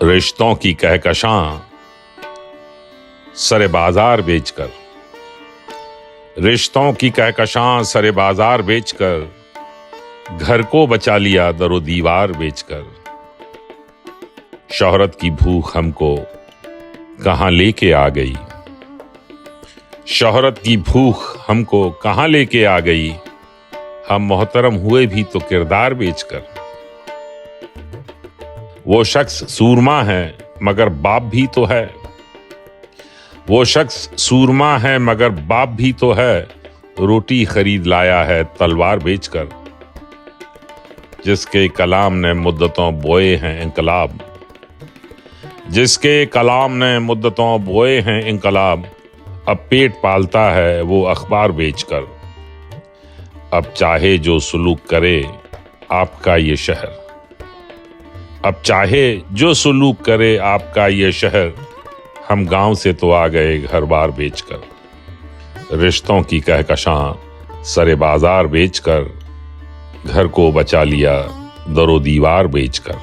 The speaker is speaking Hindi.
रिश्तों की कहकशां सरे बाजार बेचकर, रिश्तों की कहकशां सरे बाजार बेचकर घर को बचा लिया दरो दीवार बेचकर। शोहरत की भूख हमको कहां लेके आ गई, शोहरत की भूख हमको कहां लेके आ गई। हम मोहतरम हुए भी तो किरदार बेचकर। वो शख्स सूरमा है मगर बाप भी तो है, वो शख्स सूरमा है मगर बाप भी तो है। रोटी खरीद लाया है तलवार बेचकर। जिसके कलाम ने मुद्दतों बोए हैं इंकलाब, जिसके कलाम ने मुद्दतों बोए हैं इंकलाब। अब पेट पालता है वो अखबार बेचकर। अब चाहे जो सुलूक करे आपका ये शहर, अब चाहे जो सुलूक करे आपका ये शहर। हम गांव से तो आ गए घर बार बेचकर। रिश्तों की कहकशां सरे बाजार बेचकर घर को बचा लिया दरो दीवार बेचकर।